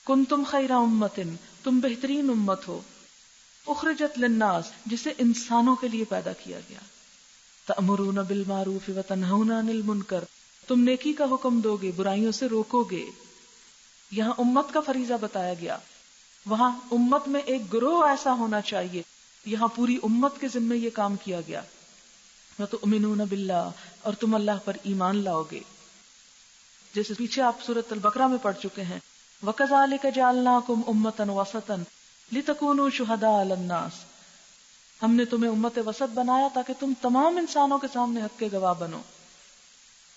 کنتم خیر امۃ، تم بہترین امت ہو، اخرجت للناس، جسے انسانوں کے لیے پیدا کیا گیا، تأمرون بالمعروف وتنہون عن المنکر، تم نیکی کا حکم دو گے، برائیوں سے روکو گے. یہاں امت کا فریضہ بتایا گیا، وہاں امت میں ایک گروہ ایسا ہونا چاہیے، یہاں پوری امت کے ذمہ یہ کام کیا گیا. وتؤمنون باللہ، اور تم اللہ پر ایمان لاؤ گے، جیسے پیچھے آپ سورۃ البقرہ میں پڑھ چکے ہیں. وَكَذَلِكَ جَعَلْنَاكُمْ أُمَّةً وَسَطًا لِتَكُونُوا شُهَدَاءَ عَلَى النَّاسِ، ہم نے تمہیں امت وسط بنایا تاکہ تم تمام انسانوں کے سامنے حق کے گواہ بنو.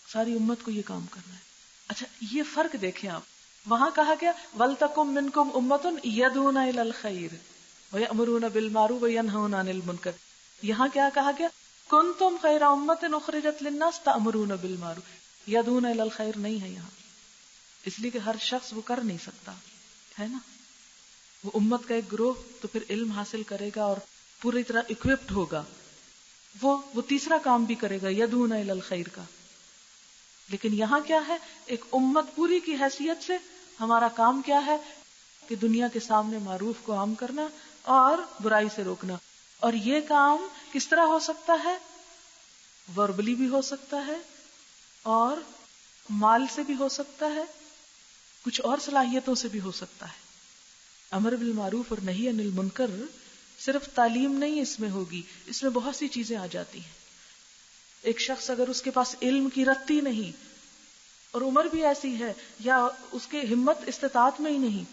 ساری امت کو یہ کام کرنا ہے. اچھا یہ فرق دیکھیں آپ، وہاں کہا گیا وَلْتَكُمْ مِنْكُمْ أُمَّةٌ يَدْعُونَ إِلَى الْخَيْرِ وَيَأْمُرُونَ بِالْمَعْرُوفِ وَيَنْهَوْنَ عَنِ الْمُنكَرِ. یہاں کیا کہا گیا؟ كُنْتُمْ خَيْرَ أُمَّةٍ أُخْرِجَتْ لِلنَّاسِ تَأْمُرُونَ بِالْمَعْرُوفِ. يَدْعُونَ إِلَى الْخَيْرِ نہیں ہے یہاں، اس لیے کہ ہر شخص وہ کر نہیں سکتا ہے نا. وہ امت کا ایک گروہ تو پھر علم حاصل کرے گا اور پوری طرح اکوپڈ ہوگا، وہ تیسرا کام بھی کرے گا یدعون الی الخیر کا. لیکن یہاں کیا ہے، ایک امت پوری کی حیثیت سے ہمارا کام کیا ہے کہ دنیا کے سامنے معروف کو عام کرنا اور برائی سے روکنا. اور یہ کام کس طرح ہو سکتا ہے؟ وربلی بھی ہو سکتا ہے اور مال سے بھی ہو سکتا ہے، کچھ اور صلاحیتوں سے بھی ہو سکتا ہے. امر بالمعروف اور نہی عن المنکر صرف تعلیم نہیں اس میں ہوگی، اس میں بہت سی چیزیں آ جاتی ہیں. ایک شخص اگر اس کے پاس علم کی رتی نہیں اور عمر بھی ایسی ہے یا اس کے ہمت استطاعت میں ہی نہیں،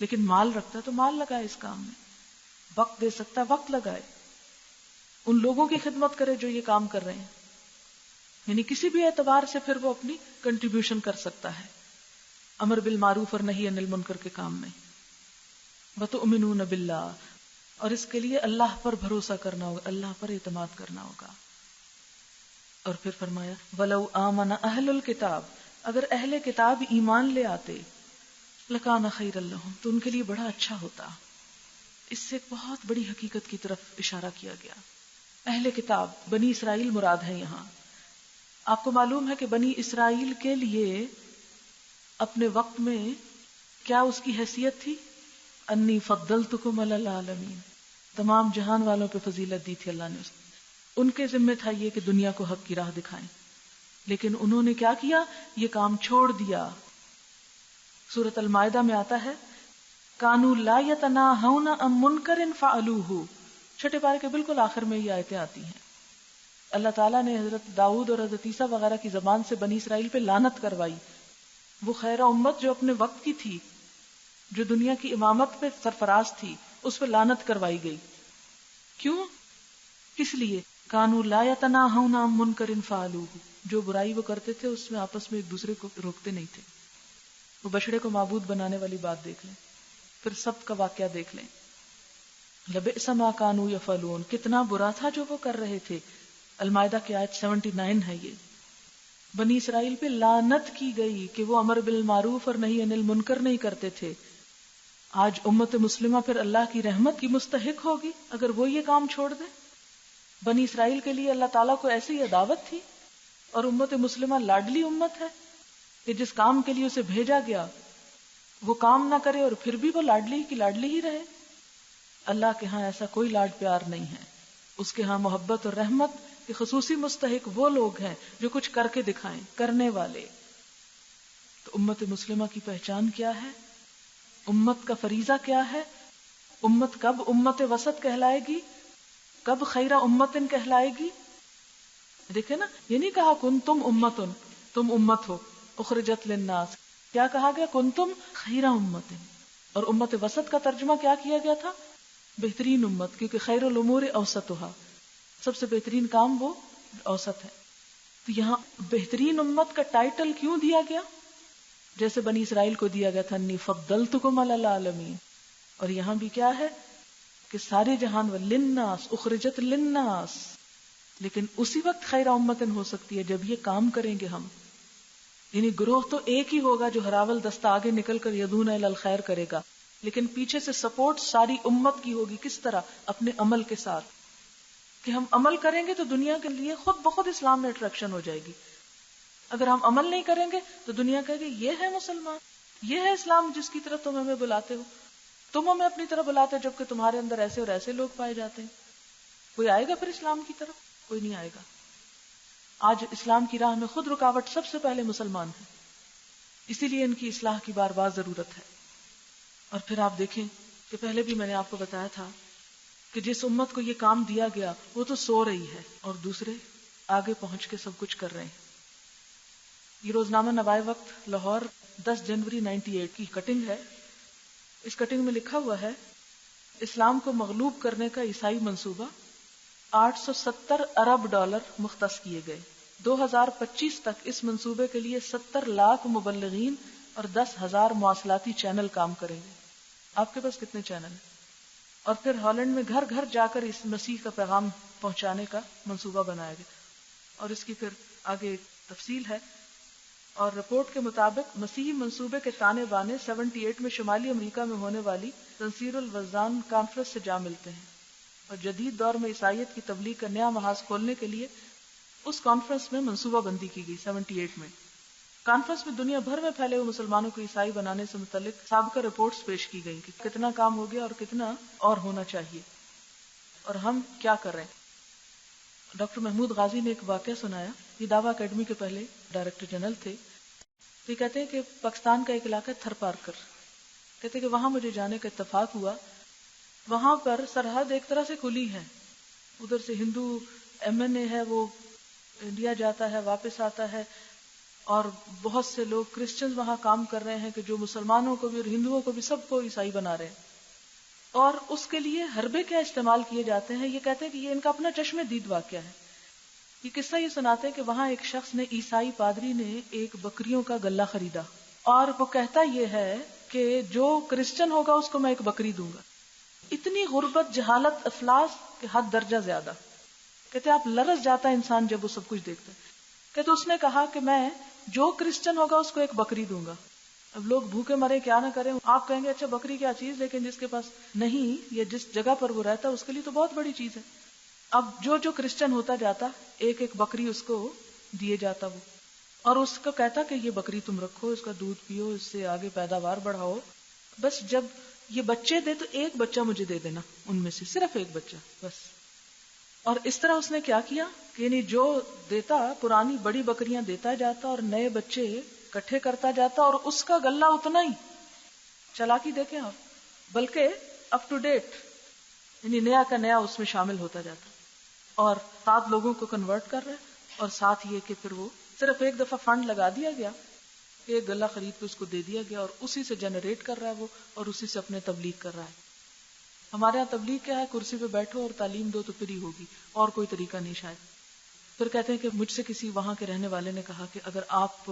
لیکن مال رکھتا ہے تو مال لگائے اس کام میں، وقت دے سکتا ہے وقت لگائے، ان لوگوں کی خدمت کرے جو یہ کام کر رہے ہیں، یعنی کسی بھی اعتبار سے پھر وہ اپنی کنٹریبیوشن کر سکتا ہے امر بالمعروف اور نہی عن المنکر کے کام میں. وَتُؤْمِنُونَ بِاللَّهِ، اور اس کے لیے اللہ پر بھروسہ کرنا ہوگا، اللہ پر اعتماد کرنا ہوگا. اور پھر فرمایا وَلَوْ آمَنَ أَهْلُ الْكِتَابِ، اگر اہل کتاب ایمان لے آتے، لَكَانَ خَيْرًا لَهُمْ، تو ان کے لیے بڑا اچھا ہوتا. اس سے ایک بہت بڑی حقیقت کی طرف اشارہ کیا گیا. اہل کتاب بنی اسرائیل مراد ہے یہاں. آپ کو معلوم ہے کہ بنی اسرائیل کے لیے اپنے وقت میں کیا اس کی حیثیت تھی؟ انی فضلتکم علی العالمین، تمام جہان والوں پہ فضیلت دی تھی اللہ نے. ان کے ذمہ تھا یہ کہ دنیا کو حق کی راہ دکھائیں، لیکن انہوں نے کیا کیا؟ یہ کام چھوڑ دیا. سورۃ المائدہ میں آتا ہے کانوا لا یتناہون عن منکر فعلوہ، چھٹے پارے کے بالکل آخر میں یہ آیتیں آتی ہیں. اللہ تعالیٰ نے حضرت داؤد اور حضرت عیسیٰ وغیرہ کی زبان سے بنی اسرائیل پہ لعنت کروائی. وہ خیر امت جو اپنے وقت کی تھی، جو دنیا کی امامت پہ سرفراز تھی، اس پہ لعنت کروائی گئی. کیوں؟ کس لیے؟ کانوا لا یتناہون عن منکر فعلوہ، جو برائی وہ کرتے تھے اس میں آپس میں ایک دوسرے کو روکتے نہیں تھے. وہ بچڑے کو معبود بنانے والی بات دیکھ لیں، پھر سب کا واقعہ دیکھ لیں. لبئس ما کانوا یفعلون، کتنا برا تھا جو وہ کر رہے تھے. المائدہ کی آیت 79 ہے. یہ بنی اسرائیل پہ لعنت کی گئی کہ وہ امر بالمعروف اور نہی عن المنکر نہیں کرتے تھے. آج امت مسلمہ پھر اللہ کی رحمت کی مستحق ہوگی اگر وہ یہ کام چھوڑ دے. بنی اسرائیل کے لیے اللہ تعالیٰ کو ایسی عداوت تھی، اور امت مسلمہ لاڈلی امت ہے کہ جس کام کے لیے اسے بھیجا گیا وہ کام نہ کرے اور پھر بھی وہ لاڈلی کی لاڈلی ہی رہے. اللہ کے ہاں ایسا کوئی لاڈ پیار نہیں ہے. اس کے ہاں محبت اور رحمت کے خصوصی مستحق وہ لوگ ہیں جو کچھ کر کے دکھائیں، کرنے والے. تو امت مسلمہ کی پہچان کیا ہے؟ امت کا فریضہ کیا ہے؟ امت کب امت وسط کہلائے گی؟ کب خیرہ امتن کہلائے گی؟ دیکھیں نا، یہ نہیں کہا کن تم امتن، تم امت ہو اخرجت للناس. کیا کہا گیا؟ کن تم خیرہ امتن. اور امت وسط کا ترجمہ کیا کیا گیا تھا؟ بہترین امت، کیونکہ خیر الامور اوسطھا، سب سے بہترین کام وہ اوسط ہے. تو یہاں بہترین امت کا ٹائٹل کیوں دیا گیا؟ جیسے بنی اسرائیل کو دیا گیا تھا انی فضلتکم علی العالمین. اور یہاں بھی کیا ہے کہ سارے جہان للناس اخرجت للناس. لیکن اسی وقت خیر امتن ہو سکتی ہے جب یہ کام کریں گے ہم. یعنی گروہ تو ایک ہی ہوگا جو ہراول دستہ آگے نکل کر یدعون الی الخیر کرے گا، لیکن پیچھے سے سپورٹ ساری امت کی ہوگی. کس طرح؟ اپنے عمل کے ساتھ، کہ ہم عمل کریں گے تو دنیا کے لیے خود بخود اسلام میں اٹریکشن ہو جائے گی. اگر ہم عمل نہیں کریں گے تو دنیا کہے گی یہ ہے مسلمان، یہ ہے اسلام جس کی طرف تم ہمیں بلاتے ہو. تم ہمیں اپنی طرف بلاتے ہو جبکہ تمہارے اندر ایسے اور ایسے لوگ پائے جاتے ہیں. کوئی آئے گا پھر اسلام کی طرف؟ کوئی نہیں آئے گا. آج اسلام کی راہ میں خود رکاوٹ سب سے پہلے مسلمان ہیں، اسی لیے ان کی اصلاح کی بار بار ضرورت ہے. اور پھر آپ دیکھیں کہ پہلے بھی میں نے آپ کو بتایا تھا کہ جس امت کو یہ کام دیا گیا وہ تو سو رہی ہے اور دوسرے آگے پہنچ کے سب کچھ کر رہے ہیں. یہ روزنامہ نوائے وقت لاہور 10 جنوری 98 کی کٹنگ ہے. اس کٹنگ میں لکھا ہوا ہے اسلام کو مغلوب کرنے کا عیسائی منصوبہ $870 ارب مختص کیے گئے. 2025 تک اس منصوبے کے لیے 70 لاکھ مبلغین اور 10,000 مواصلاتی چینل کام کریں گے. آپ کے پاس کتنے چینل ہیں؟ اور پھر ہالینڈ میں گھر گھر جا کر اس مسیح کا پیغام پہنچانے کا منصوبہ بنایا گیا. اور اس کی پھر آگے تفصیل ہے. اور رپورٹ کے مطابق مسیحی منصوبے کے تانے بانے 78 میں شمالی امریکہ میں ہونے والی تنصیر الوزان کانفرنس سے جا ملتے ہیں. اور جدید دور میں عیسائیت کی تبلیغ کا نیا محاذ کھولنے کے لیے اس کانفرنس میں منصوبہ بندی کی گئی. 78 میں کانفرنس میں دنیا بھر میں پھیلے ہوئے مسلمانوں کو عیسائی بنانے سے متعلق سابقہ رپورٹس پیش کی گئی کہ کتنا کام ہو گیا اور کتنا اور ہونا چاہیے اور ہم کیا کر رہے ہیں. ڈاکٹر محمود غازی نے ایک واقعہ سنایا. یہ دعویٰ اکیڈمی کے پہلے ڈائریکٹر جنرل تھے. یہ کہتے ہیں کہ پاکستان کا ایک علاقہ تھر پارکر، کہتے ہیں کہ وہاں مجھے جانے کا اتفاق ہوا. وہاں پر سرحد ایک طرح سے کھلی ہے، ادھر سے ہندو MNA ہے وہ انڈیا جاتا ہے واپس آتا ہے، اور بہت سے لوگ کرسچنز وہاں کام کر رہے ہیں کہ جو مسلمانوں کو بھی اور ہندوؤں کو بھی سب کو عیسائی بنا رہے ہیں. اور اس کے لیے حربے کیا استعمال کیے جاتے ہیں. یہ کہتے ہیں کہ یہ ان کا اپنا چشم دید واقعہ ہے. یہ قصہ یہ سناتے ہیں کہ وہاں ایک شخص نے، عیسائی پادری نے، ایک بکریوں کا گلہ خریدا اور وہ کہتا یہ ہے کہ جو کرسچن ہوگا اس کو میں ایک بکری دوں گا. اتنی غربت، جہالت، افلاس کے حد درجہ زیادہ. کہتے آپ لرز جاتا ہے انسان جب وہ سب کچھ دیکھتا ہے. کہتے اس نے کہا کہ میں جو کرسچن ہوگا اس کو ایک بکری دوں گا. اب لوگ بھوکے مرے کیا نہ کریں، آپ کہیں گے اچھا بکری کیا چیز، لیکن جس کے پاس نہیں یا جس جگہ پر وہ رہتا ہے اس کے لیے تو بہت بڑی چیز ہے. اب جو کرسچن ہوتا جاتا ایک ایک بکری اس کو دیے جاتا وہ، اور اس کو کہتا کہ یہ بکری تم رکھو، اس کا دودھ پیو، اس سے آگے پیداوار بڑھاؤ. بس جب یہ بچے دے تو ایک بچہ مجھے دے دینا، ان میں سے صرف ایک بچہ بس. اور اس طرح اس نے کیا کیا کہ یعنی جو دیتا پرانی بڑی بکریاں دیتا جاتا اور نئے بچے اکٹھے کرتا جاتا، اور اس کا غلہ اتنا ہی. چالاکی دیکھیں آپ، بلکہ اپ ٹو ڈیٹ، یعنی نیا کا نیا اس میں شامل ہوتا جاتا، اور 7 لوگوں کو کنورٹ کر رہے. اور ساتھ یہ کہ پھر وہ صرف ایک دفعہ فنڈ لگا دیا گیا، ایک غلہ خرید کے اس کو دے دیا گیا، اور اسی سے جنریٹ کر رہا ہے وہ، اور اسی سے اپنے تبلیغ کر رہا ہے. ہمارے یہاں تبلیغ کیا ہے؟ کرسی پہ بیٹھو اور تعلیم دو تو پھر ہی ہوگی، اور کوئی طریقہ نہیں شاید. پھر کہتے ہیں کہ مجھ سے کسی وہاں کے رہنے والے نے کہا کہ اگر آپ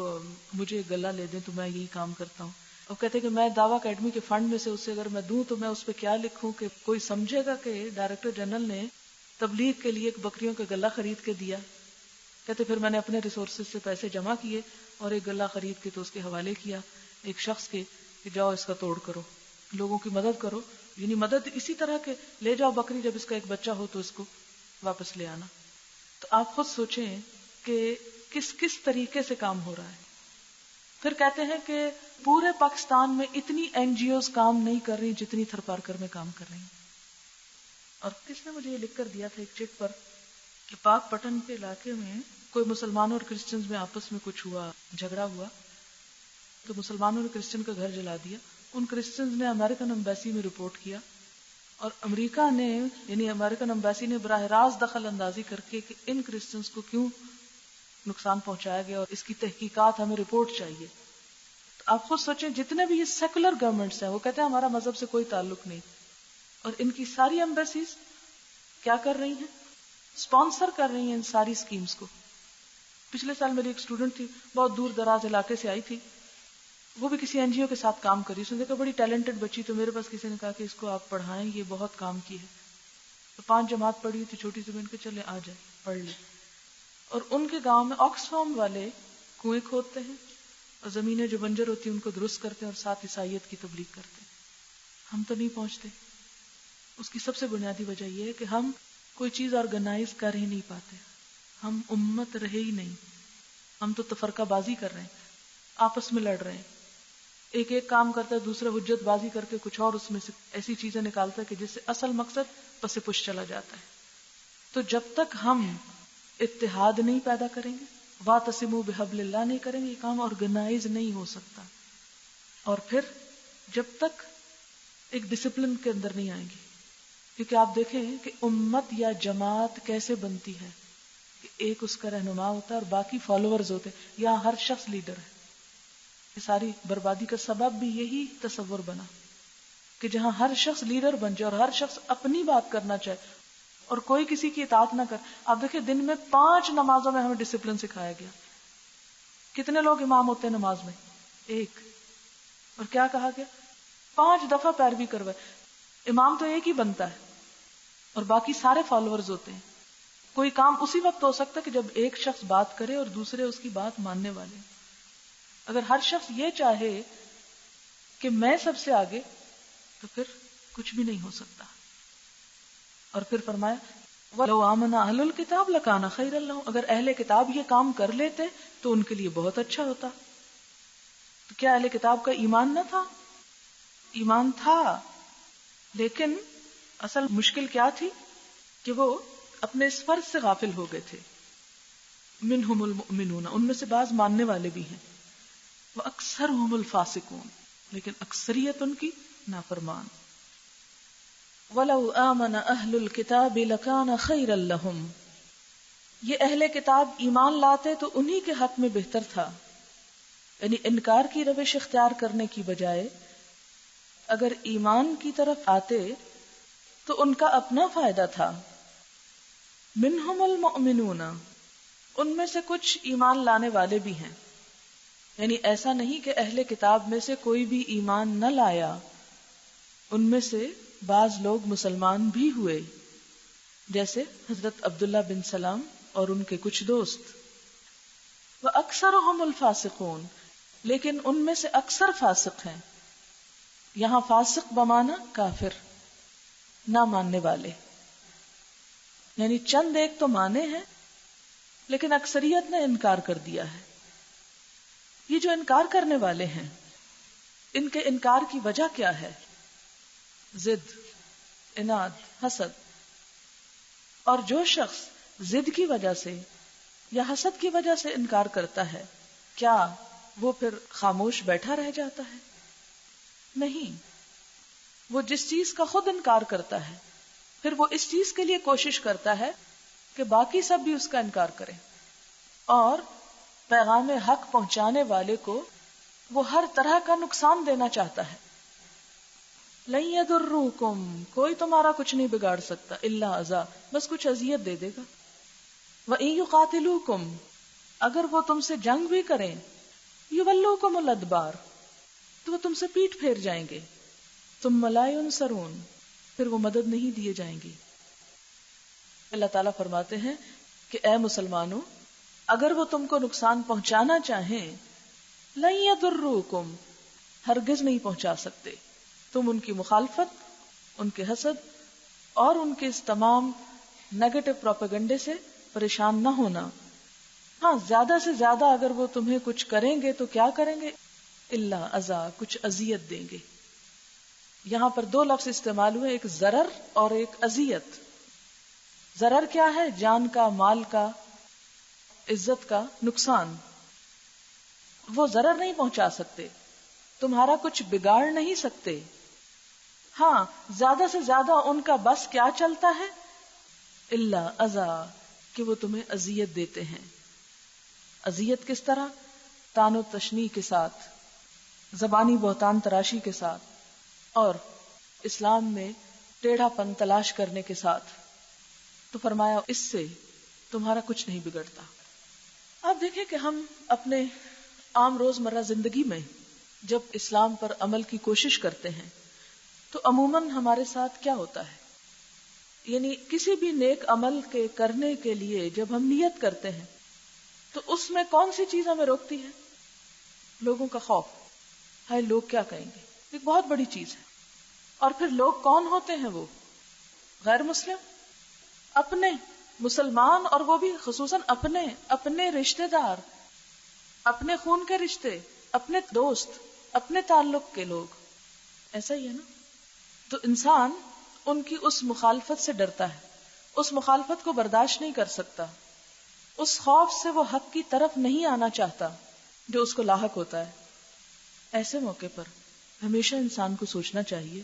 مجھے غلہ لے دیں تو میں یہی کام کرتا ہوں. اور کہتے ہیں کہ میں دعویٰ اکیڈمی کے فنڈ میں سے اسے اگر میں دوں تو میں اس پہ کیا لکھوں کہ کوئی سمجھے گا کہ ڈائریکٹر جنرل نے تبلیغ کے لیے ایک بکریوں کا غلہ خرید کے دیا. کہتے پھر میں نے اپنے ریسورسز سے پیسے جمع کیے اور ایک غلہ خرید کے تو اس کے حوالے کیا ایک شخص کے کہ جاؤ اس کا توڑ کرو، لوگوں کی مدد کرو. یعنی مدد اسی طرح کہ لے جاؤ بکری، جب اس کا ایک بچہ ہو تو اس کو واپس لے آنا. تو آپ خود سوچیں کہ کس طریقے سے کام ہو رہا ہے. پھر کہتے ہیں کہ پورے پاکستان میں اتنی NGOs کام نہیں کر رہی جتنی تھر پارکر میں کام کر رہی ہیں. اور کس نے مجھے یہ لکھ کر دیا تھا ایک چٹ پر کہ پاک پٹن کے علاقے میں کوئی مسلمانوں اور کرسچنز میں آپس میں کچھ ہوا، جھگڑا ہوا، تو مسلمانوں نے کرسچن کا گھر جلا دیا. ان کرسچنز نے امریکن ایمبیسی میں رپورٹ کیا، اور امریکہ نے یعنی امریکن ایمبیسی نے براہ راست دخل اندازی کر کے کہ ان کرسچنز کو کیوں نقصان پہنچایا گیا اور اس کی تحقیقات ہمیں رپورٹ چاہیے. تو آپ خود سوچیں جتنے بھی یہ سیکولر گورنمنٹس ہیں وہ کہتے ہیں ہمارا مذہب سے کوئی تعلق نہیں، اور ان کی ساری ایمبیسیز کیا کر رہی ہیں؟ اسپانسر کر رہی ہیں ان ساری اسکیمز کو. پچھلے سال میری ایک اسٹوڈنٹ تھی، بہت دور دراز علاقے سے آئی تھی، وہ بھی کسی NGO کے ساتھ کام کری. اس نے دیکھا بڑی ٹیلنٹڈ بچی، تو میرے پاس کسی نے کہا کہ اس کو آپ پڑھائیں، یہ بہت کام کی ہے. تو 5 جماعت پڑھی تھی چھوٹی سی، میں نے کہا چلے آ جائے پڑھ لے. اور ان کے گاؤں میں آکسفام والے کنویں کھودتے ہیں اور زمینیں جو بنجر ہوتی ہیں ان کو درست کرتے ہیں اور ساتھ عیسائیت کی تبلیغ کرتے ہیں. ہم تو نہیں پہنچتے. اس کی سب سے بنیادی وجہ یہ ہے کہ ہم کوئی چیز آرگنائز کر ہی نہیں پاتے. ہم امت رہے ہی نہیں، ہم تو تفرقہ بازی کر رہے ہیں، آپس میں لڑ رہے ہیں. ایک ایک کام کرتا ہے، دوسرا حجت بازی کر کے کچھ اور اس میں سے ایسی چیزیں نکالتا ہے کہ جس سے اصل مقصد پس پش چلا جاتا ہے. تو جب تک ہم اتحاد نہیں پیدا کریں گے، واعتصموا بحبل اللہ نہیں کریں گے، یہ کام آرگنائز نہیں ہو سکتا. اور پھر جب تک ایک ڈسپلن کے اندر نہیں آئیں گے، کیونکہ آپ دیکھیں کہ امت یا جماعت کیسے بنتی ہے کہ ایک اس کا رہنما ہوتا ہے اور باقی فالوورز ہوتے ہیں، یا ہر شخص لیڈر ہے. یہ ساری بربادی کا سبب بھی یہی تصور بنا کہ جہاں ہر شخص لیڈر بن جائے اور ہر شخص اپنی بات کرنا چاہے اور کوئی کسی کی اطاعت نہ کرے. آپ دیکھیں دن میں 5 نمازوں میں ہمیں ڈسپلن سکھایا گیا. کتنے لوگ امام ہوتے ہیں نماز میں؟ ایک. اور کیا کہا گیا؟ 5 دفعہ پیروی کروائے. امام تو ایک ہی بنتا ہے اور باقی سارے فالوورز ہوتے ہیں. کوئی کام اسی وقت ہو سکتا ہے کہ جب ایک شخص بات کرے اور دوسرے اس کی بات ماننے والے. اگر ہر شخص یہ چاہے کہ میں سب سے آگے، تو پھر کچھ بھی نہیں ہو سکتا. اور پھر فرمایا وَلَوْ آمَنَ أَهْلُ الْكِتَابِ لَكَانَ خَيْرًا لَهُمْ، اگر اہل کتاب یہ کام کر لیتے تو ان کے لیے بہت اچھا ہوتا. تو کیا اہل کتاب کا ایمان نہ تھا؟ ایمان تھا، لیکن اصل مشکل کیا تھی کہ وہ اپنے اس فرض سے غافل ہو گئے تھے. منہم المؤمنون، ان میں سے بعض ماننے والے بھی ہیں، وَأَكْثَرُهُمُ الْفَاسِقُونَ، لیکن اکثریت ان کی نافرمان. وَلَوْ آمَنَ أَهْلُ الْكِتَابِ لَكَانَ خَيْرًا لَهُمْ، یہ اہل کتاب ایمان لاتے تو انہی کے حق میں بہتر تھا. یعنی انکار کی روش اختیار کرنے کی بجائے اگر ایمان کی طرف آتے تو ان کا اپنا فائدہ تھا. منہم المؤمنون، ان میں سے کچھ ایمان لانے والے بھی ہیں. یعنی ایسا نہیں کہ اہل کتاب میں سے کوئی بھی ایمان نہ لایا، ان میں سے بعض لوگ مسلمان بھی ہوئے، جیسے حضرت عبداللہ بن سلام اور ان کے کچھ دوست. وَأَكْثَرُهُمُ الْفَاسِقُونَ، لیکن ان میں سے اکثر فاسق ہیں. یہاں فاسق بمانا کافر، نہ ماننے والے. یعنی چند ایک تو مانے ہیں لیکن اکثریت نے انکار کر دیا ہے. یہ جو انکار کرنے والے ہیں، ان کے انکار کی وجہ کیا ہے؟ ضد، عناد، حسد. اور جو شخص ضد کی وجہ سے یا حسد کی وجہ سے انکار کرتا ہے، کیا وہ پھر خاموش بیٹھا رہ جاتا ہے؟ نہیں. وہ جس چیز کا خود انکار کرتا ہے پھر وہ اس چیز کے لیے کوشش کرتا ہے کہ باقی سب بھی اس کا انکار کریں، اور پیغام حق پہنچانے والے کو وہ ہر طرح کا نقصان دینا چاہتا ہے. لَن يَضُرُّوكُمْ، کوئی تمہارا کچھ نہیں بگاڑ سکتا، الا اذى، بس کچھ اذیت دے دے گا. وَإِن يُقَاتِلُوكُمْ، اگر وہ تم سے جنگ بھی کریں، يُوَلُّوكُمُ الْأَدْبَارَ، تو وہ تم سے پیٹ پھیر جائیں گے. ثُمَّ لَا يُنصَرُونَ، پھر وہ مدد نہیں دیے جائیں گی. اللہ تعالیٰ فرماتے ہیں کہ اے مسلمانوں، اگر وہ تم کو نقصان پہنچانا چاہیں، لَن يَضُرُّوكُمْ، ہرگز نہیں پہنچا سکتے. تم ان کی مخالفت، ان کے حسد اور ان کے اس تمام نیگیٹو پروپیگنڈے سے پریشان نہ ہونا. ہاں، زیادہ سے زیادہ اگر وہ تمہیں کچھ کریں گے تو کیا کریں گے؟ الا اذى، کچھ اذیت دیں گے. یہاں پر 2 لفظ استعمال ہوئے، ایک ضرر اور ایک اذیت. ضرر کیا ہے؟ جان کا، مال کا، عزت کا نقصان. وہ ضرر نہیں پہنچا سکتے، تمہارا کچھ بگاڑ نہیں سکتے. ہاں، زیادہ سے زیادہ ان کا بس کیا چلتا ہے؟ الا اذى، کہ وہ تمہیں اذیت دیتے ہیں. اذیت کس طرح؟ تان و تشنیع کے ساتھ، زبانی بہتان تراشی کے ساتھ، اور اسلام میں ٹیڑھا پن تلاش کرنے کے ساتھ. تو فرمایا اس سے تمہارا کچھ نہیں بگڑتا. آپ دیکھیں کہ ہم اپنے عام روزمرہ زندگی میں جب اسلام پر عمل کی کوشش کرتے ہیں تو عموماً ہمارے ساتھ کیا ہوتا ہے؟ یعنی کسی بھی نیک عمل کے کرنے کے لیے جب ہم نیت کرتے ہیں تو اس میں کون سی چیز ہمیں روکتی ہے؟ لوگوں کا خوف. ہائے لوگ کیا کہیں گے، ایک بہت بڑی چیز ہے. اور پھر لوگ کون ہوتے ہیں؟ وہ غیر مسلم، اپنے مسلمان، اور وہ بھی خصوصاً اپنے رشتہ دار، اپنے خون کے رشتے، اپنے دوست. اپنے تعلق کے لوگ، ایسا ہی ہے نا. تو انسان ان کی اس مخالفت سے ڈرتا ہے، اس مخالفت کو برداشت نہیں کر سکتا، اس خوف سے وہ حق کی طرف نہیں آنا چاہتا جو اس کو لاحق ہوتا ہے. ایسے موقع پر ہمیشہ انسان کو سوچنا چاہیے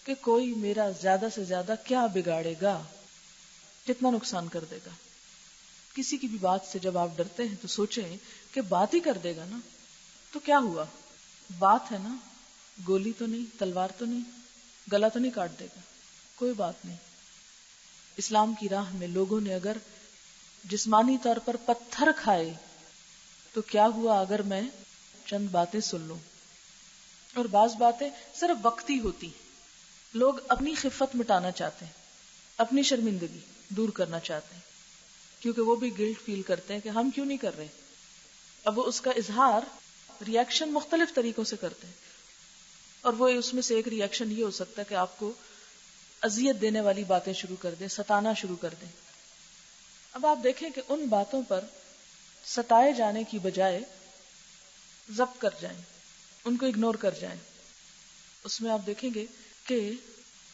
کہ کوئی میرا زیادہ سے زیادہ کیا بگاڑے گا، کتنا نقصان کر دے گا. کسی کی بھی بات سے جب آپ ڈرتے ہیں تو سوچیں کہ بات ہی کر دے گا نا تو کیا ہوا، بات ہے نا، گولی تو نہیں، تلوار تو نہیں، گلا تو نہیں کاٹ دے گا، کوئی بات نہیں. اسلام کی راہ میں لوگوں نے اگر جسمانی طور پر پتھر کھائے تو کیا ہوا اگر میں چند باتیں سن لوں. اور بعض باتیں صرف وقتی ہوتی، لوگ اپنی خفت مٹانا چاہتے ہیں، اپنی شرمندگی دور کرنا چاہتے ہیں، کیونکہ وہ بھی گلٹ فیل کرتے ہیں کہ ہم کیوں نہیں کر رہے. اب وہ اس کا اظہار ریاکشن مختلف طریقوں سے کرتے ہیں، اور وہ اس میں سے ایک ریاکشن یہ ہو سکتا ہے کہ آپ کو اذیت دینے والی باتیں شروع کر دیں، ستانا شروع کر دیں. اب آپ دیکھیں کہ ان باتوں پر ستائے جانے کی بجائے ضبط کر جائیں، ان کو اگنور کر جائیں. اس میں آپ دیکھیں گے کہ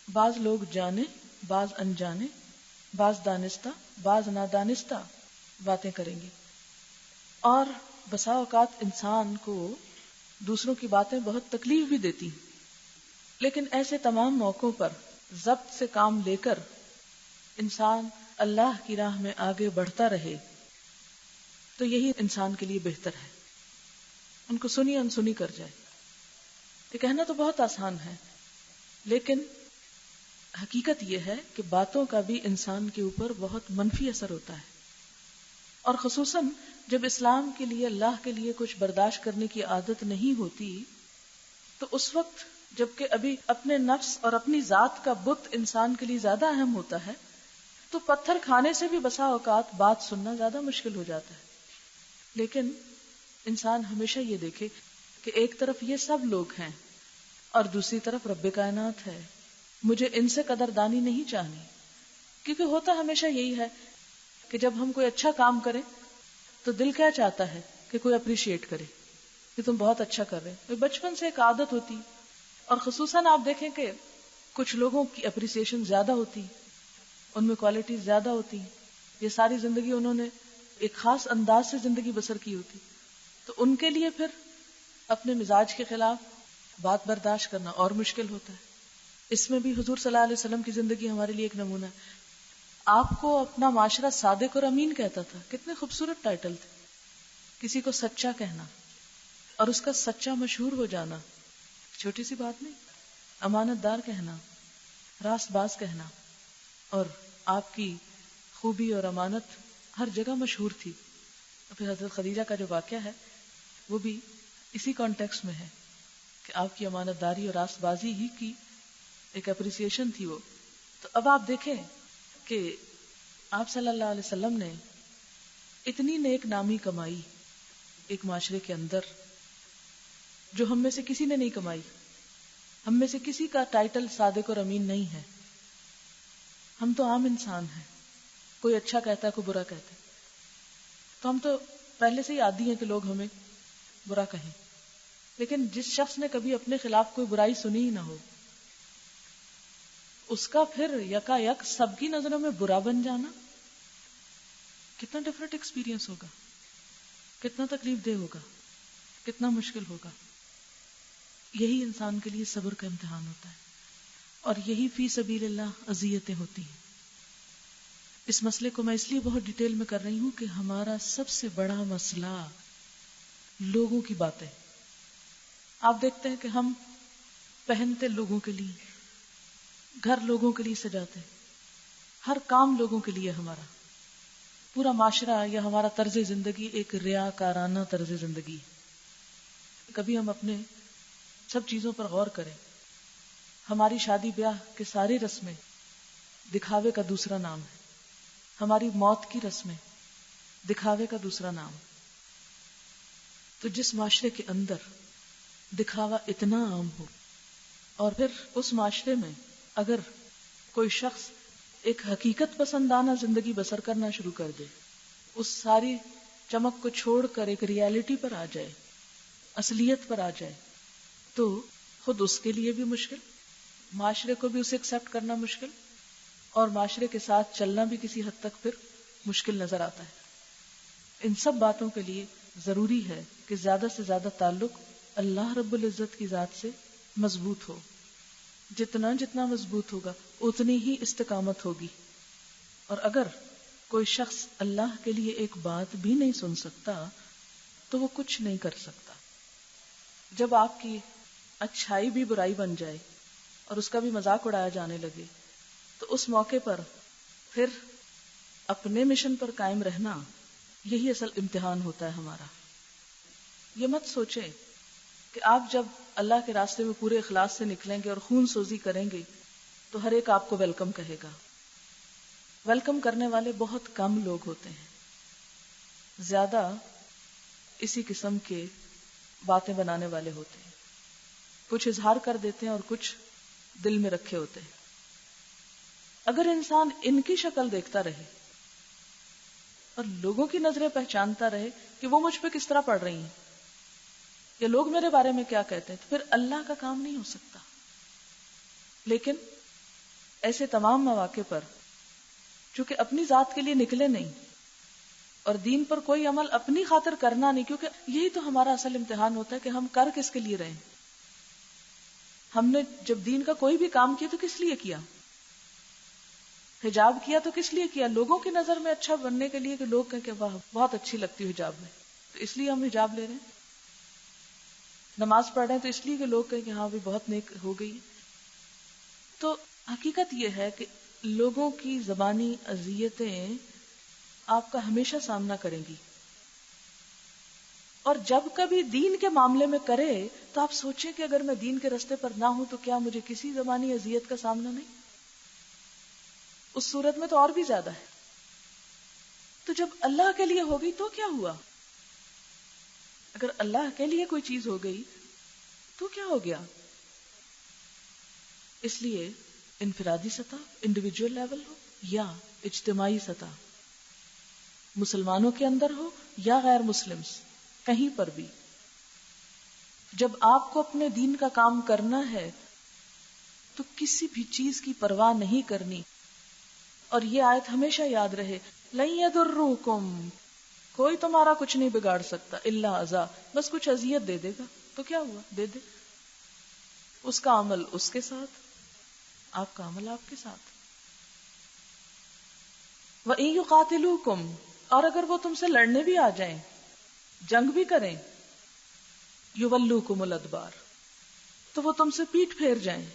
بعض لوگ جانے، بعض انجانے، بعض دانستہ، بعض نادانستہ باتیں کریں گے. اور بسا اوقات انسان کو دوسروں کی باتیں بہت تکلیف بھی دیتی ہیں، لیکن ایسے تمام موقعوں پر ضبط سے کام لے کر انسان اللہ کی راہ میں آگے بڑھتا رہے تو یہی انسان کے لیے بہتر ہے. ان کو سنی انسنی کر جائے. یہ کہنا تو بہت آسان ہے، لیکن حقیقت یہ ہے کہ باتوں کا بھی انسان کے اوپر بہت منفی اثر ہوتا ہے. اور خصوصاً جب اسلام کے لیے، اللہ کے لیے کچھ برداشت کرنے کی عادت نہیں ہوتی تو اس وقت جبکہ ابھی اپنے نفس اور اپنی ذات کا بت انسان کے لیے زیادہ اہم ہوتا ہے تو پتھر کھانے سے بھی بسا اوقات بات سننا زیادہ مشکل ہو جاتا ہے. لیکن انسان ہمیشہ یہ دیکھے کہ ایک طرف یہ سب لوگ ہیں اور دوسری طرف رب کائنات ہے، مجھے ان سے قدردانی نہیں چاہنی. کیونکہ ہوتا ہمیشہ یہی ہے کہ جب ہم کوئی اچھا کام کریں تو دل کیا چاہتا ہے کہ کوئی اپریشیٹ کرے کہ تم بہت اچھا کر رہے ہیں. بچپن سے ایک عادت ہوتی، اور خصوصاً آپ دیکھیں کہ کچھ لوگوں کی اپریسیشن زیادہ ہوتی، ان میں کوالٹیز زیادہ ہوتی، یہ ساری زندگی انہوں نے ایک خاص انداز سے زندگی بسر کی ہوتی، تو ان کے لیے پھر اپنے مزاج کے خلاف بات برداشت کرنا اور مشکل ہوتا ہے. اس میں بھی حضور صلی اللہ علیہ وسلم کی زندگی ہمارے لیے ایک نمونہ ہے. آپ کو اپنا معاشرہ صادق اور امین کہتا تھا، کتنے خوبصورت ٹائٹل تھے. کسی کو سچا کہنا اور اس کا سچا مشہور ہو جانا چھوٹی سی بات نہیں. امانت دار کہنا، راست باز کہنا، اور آپ کی خوبی اور امانت ہر جگہ مشہور تھی. پھر حضرت خدیجہ کا جو واقعہ ہے وہ بھی اسی کانٹیکس میں ہے کہ آپ کی امانت داری اور راست بازی ہی کی ایک اپریسیشن تھی وہ. تو اب آپ دیکھیں کہ آپ صلی اللہ علیہ وسلم نے اتنی نیک نامی کمائی ایک معاشرے کے اندر جو ہم میں سے کسی نے نہیں کمائی. ہم میں سے کسی کا ٹائٹل صادق اور امین نہیں ہے. ہم تو عام انسان ہیں، کوئی اچھا کہتا ہے کوئی برا کہتا ہے، تو ہم تو پہلے سے ہی عادی ہیں کہ لوگ ہمیں برا کہیں. لیکن جس شخص نے کبھی اپنے خلاف کوئی برائی سنی ہی نہ ہو، اس کا پھر یکا یک سب کی نظروں میں برا بن جانا کتنا ڈفرنٹ ایکسپیرینس ہوگا، کتنا تکلیف دہ ہوگا، کتنا مشکل ہوگا. یہی انسان کے لیے صبر کا امتحان ہوتا ہے، اور یہی فی سبیل اللہ اذیتیں ہوتی ہیں. اس مسئلے کو میں اس لیے بہت ڈیٹیل میں کر رہی ہوں کہ ہمارا سب سے بڑا مسئلہ لوگوں کی باتیں. آپ دیکھتے ہیں کہ ہم پہنتے لوگوں کے لیے، گھر لوگوں کے لیے سجاتے ہیں، ہر کام لوگوں کے لیے. ہمارا پورا معاشرہ یا ہمارا طرز زندگی ایک ریاکارانہ طرز زندگی. کبھی ہم اپنے سب چیزوں پر غور کریں. ہماری شادی بیاہ کے ساری رسمیں دکھاوے کا دوسرا نام ہے. ہماری موت کی رسمیں دکھاوے کا دوسرا نام. تو جس معاشرے کے اندر دکھاوا اتنا عام ہو، اور پھر اس معاشرے میں اگر کوئی شخص ایک حقیقت پسندانہ زندگی بسر کرنا شروع کر دے، اس ساری چمک کو چھوڑ کر ایک ریالٹی پر آ جائے، اصلیت پر آ جائے، تو خود اس کے لیے بھی مشکل، معاشرے کو بھی اسے ایکسپٹ کرنا مشکل، اور معاشرے کے ساتھ چلنا بھی کسی حد تک پھر مشکل نظر آتا ہے۔ ان سب باتوں کے لیے ضروری ہے کہ زیادہ سے زیادہ تعلق اللہ رب العزت کی ذات سے مضبوط ہو۔ جتنا جتنا مضبوط ہوگا اتنی ہی استقامت ہوگی۔ اور اگر کوئی شخص اللہ کے لیے ایک بات بھی نہیں سن سکتا تو وہ کچھ نہیں کر سکتا۔ جب آپ کی اچھائی بھی برائی بن جائے اور اس کا بھی مذاق اڑایا جانے لگے تو اس موقع پر پھر اپنے مشن پر قائم رہنا یہی اصل امتحان ہوتا ہے ہمارا۔ یہ مت سوچیں کہ آپ جب اللہ کے راستے میں پورے اخلاص سے نکلیں گے اور خون سوزی کریں گے تو ہر ایک آپ کو ویلکم کہے گا۔ ویلکم کرنے والے بہت کم لوگ ہوتے ہیں، زیادہ اسی قسم کے باتیں بنانے والے ہوتے ہیں، کچھ اظہار کر دیتے ہیں اور کچھ دل میں رکھے ہوتے ہیں۔ اگر انسان ان کی شکل دیکھتا رہے اور لوگوں کی نظریں پہچانتا رہے کہ وہ مجھ پہ کس طرح پڑ رہی ہیں یا لوگ میرے بارے میں کیا کہتے ہیں، تو پھر اللہ کا کام نہیں ہو سکتا۔ لیکن ایسے تمام مواقع پر چونکہ اپنی ذات کے لیے نکلے نہیں اور دین پر کوئی عمل اپنی خاطر کرنا نہیں، کیونکہ یہی تو ہمارا اصل امتحان ہوتا ہے کہ ہم کر کس کے لیے رہے ہیں۔ ہم نے جب دین کا کوئی بھی کام کیا تو کس لیے کیا؟ حجاب کیا تو کس لیے کیا؟ لوگوں کی نظر میں اچھا بننے کے لیے کہ لوگ کہیں کہ واہ بہت اچھی لگتی ہے حجاب میں، تو اس لیے ہم حجاب لے رہے ہیں۔ نماز پڑھ رہے ہیں تو اس لیے کہ لوگ کہیں کہ ہاں بھی بہت نیک ہو گئی۔ تو حقیقت یہ ہے کہ لوگوں کی زبانی اذیتیں آپ کا ہمیشہ سامنا کریں گی، اور جب کبھی دین کے معاملے میں کرے تو آپ سوچیں کہ اگر میں دین کے رستے پر نہ ہوں تو کیا مجھے کسی زبانی اذیت کا سامنا نہیں؟ اس صورت میں تو اور بھی زیادہ ہے۔ تو جب اللہ کے لیے ہوگی تو کیا ہوا؟ اگر اللہ کے لیے کوئی چیز ہو گئی تو کیا ہو گیا؟ اس لیے انفرادی سطح، انڈیویجول لیول ہو یا اجتماعی سطح، مسلمانوں کے اندر ہو یا غیر مسلمز، کہیں پر بھی جب آپ کو اپنے دین کا کام کرنا ہے تو کسی بھی چیز کی پرواہ نہیں کرنی۔ اور یہ آیت ہمیشہ یاد رہے، لن یضروکم، کوئی تمہارا کچھ نہیں بگاڑ سکتا الا اذى، بس کچھ اذیت دے دے گا تو کیا ہوا، دے دے، اس کا عمل اس کے ساتھ، آپ کا عمل آپ کے ساتھ۔ وَإِن يُقَاتِلُوكُمْ، اور اگر وہ تم سے لڑنے بھی آ جائیں، جنگ بھی کریں، يُوَلُّوكُمُ الْأَدْبَارَ، تو وہ تم سے پیٹھ پھیر جائیں۔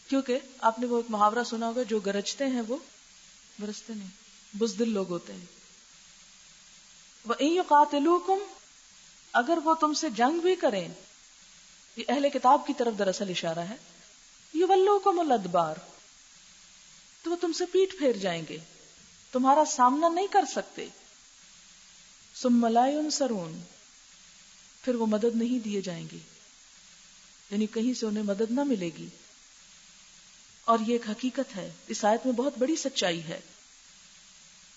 کیونکہ آپ نے وہ ایک محاورہ سنا ہوگا، جو گرجتے ہیں وہ برستے نہیں، بزدل لوگ ہوتے ہیں۔ وَإِن يُقَاتِلُوكُمْ، اگر وہ تم سے جنگ بھی کریں، یہ اہل کتاب کی طرف دراصل اشارہ ہے، يُوَلُّوكُمُ الْأَدْبَارَ، تو وہ تم سے پیٹھ پھیر جائیں گے، تمہارا سامنا نہیں کر سکتے۔ ثُمَّ لَا يُنصَرُونَ، پھر وہ مدد نہیں دیے جائیں گے، یعنی کہیں سے انہیں مدد نہ ملے گی۔ اور یہ ایک حقیقت ہے، اس آیت میں بہت بڑی سچائی ہے۔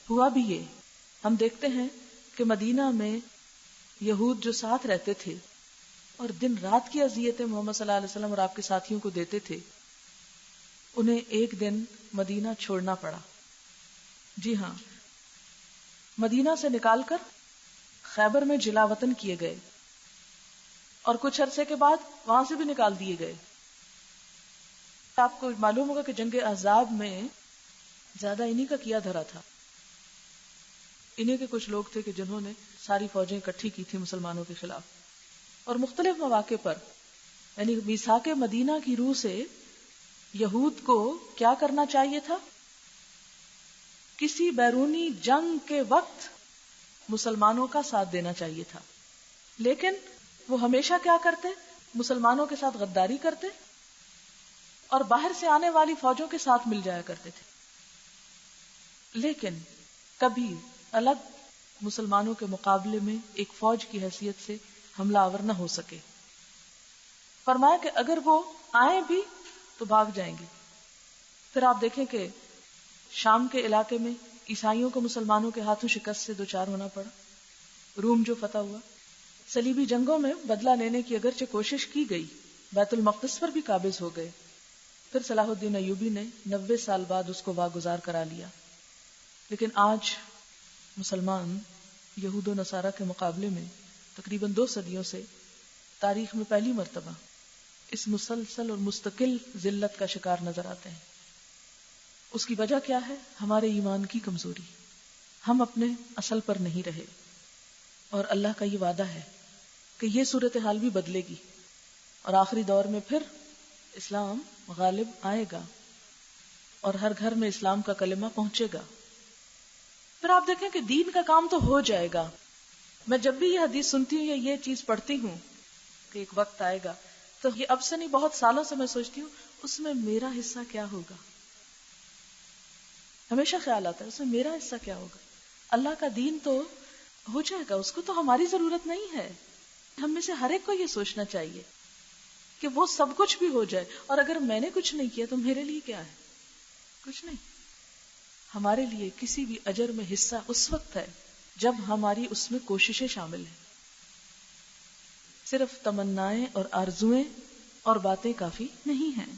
ہوا بھی یہ، ہم دیکھتے ہیں کہ مدینہ میں یہود جو ساتھ رہتے تھے اور دن رات کی اذیتیں محمد صلی اللہ علیہ وسلم اور آپ کے ساتھیوں کو دیتے تھے، انہیں ایک دن مدینہ چھوڑنا پڑا۔ جی ہاں، مدینہ سے نکال کر خیبر میں جلا وطن کیے گئے اور کچھ عرصے کے بعد وہاں سے بھی نکال دیے گئے۔ آپ کو معلوم ہوگا کہ جنگ احزاب میں زیادہ انہی کا کیا دھرا تھا، انہی کے کچھ لوگ تھے کہ جنہوں نے ساری فوجیں اکٹھی کی تھی مسلمانوں کے خلاف، اور مختلف مواقع پر، یعنی میثاق مدینہ کی روح سے یہود کو کیا کرنا چاہیے تھا؟ کسی بیرونی جنگ کے وقت مسلمانوں کا ساتھ دینا چاہیے تھا، لیکن وہ ہمیشہ کیا کرتے؟ مسلمانوں کے ساتھ غداری کرتے اور باہر سے آنے والی فوجوں کے ساتھ مل جایا کرتے تھے، لیکن کبھی الگ مسلمانوں کے مقابلے میں ایک فوج کی حیثیت سے حملہ آور نہ ہو سکے۔ فرمایا کہ اگر وہ آئیں بھی تو بھاگ جائیں گے۔ پھر آپ دیکھیں کہ شام کے علاقے میں عیسائیوں کو مسلمانوں کے ہاتھوں شکست سے دوچار ہونا پڑا، روم جو فتح ہوا، صلیبی جنگوں میں بدلہ لینے کی اگرچہ کوشش کی گئی، بیت المقدس پر بھی قابض ہو گئے، پھر صلاح الدین ایوبی نے 90 سال بعد اس کو واگزار کرا لیا. لیکن آج مسلمان یہود و نصارہ کے مقابلے میں تقریباً 2 صدیوں سے تاریخ میں پہلی مرتبہ اس مسلسل اور مستقل ذلت کا شکار نظر آتے ہیں. اس کی وجہ کیا ہے؟ ہمارے ایمان کی کمزوری. ہم اپنے اصل پر نہیں رہے، اور اللہ کا یہ وعدہ ہے کہ یہ صورتحال بھی بدلے گی اور آخری دور میں پھر اسلام غالب آئے گا اور ہر گھر میں اسلام کا کلمہ پہنچے گا. پھر آپ دیکھیں کہ دین کا کام تو ہو جائے گا. میں جب بھی یہ حدیث سنتی ہوں یا یہ چیز پڑھتی ہوں کہ ایک وقت آئے گا، تو یہ اب سے نہیں بہت سالوں سے میں سوچتی ہوں اس میں میرا حصہ کیا ہوگا. ہمیشہ خیال آتا ہے اس میں میرا حصہ کیا ہوگا. اللہ کا دین تو ہو جائے گا، اس کو تو ہماری ضرورت نہیں ہے. ہم میں سے ہر ایک کو یہ سوچنا چاہیے کہ وہ سب کچھ بھی ہو جائے، اور اگر میں نے کچھ نہیں کیا تو میرے لیے کیا ہے؟ کچھ نہیں. ہمارے لیے کسی بھی اجر میں حصہ اس وقت ہے جب ہماری اس میں کوششیں شامل ہیں. صرف تمنائیں اور آرزویں اور باتیں کافی نہیں ہیں.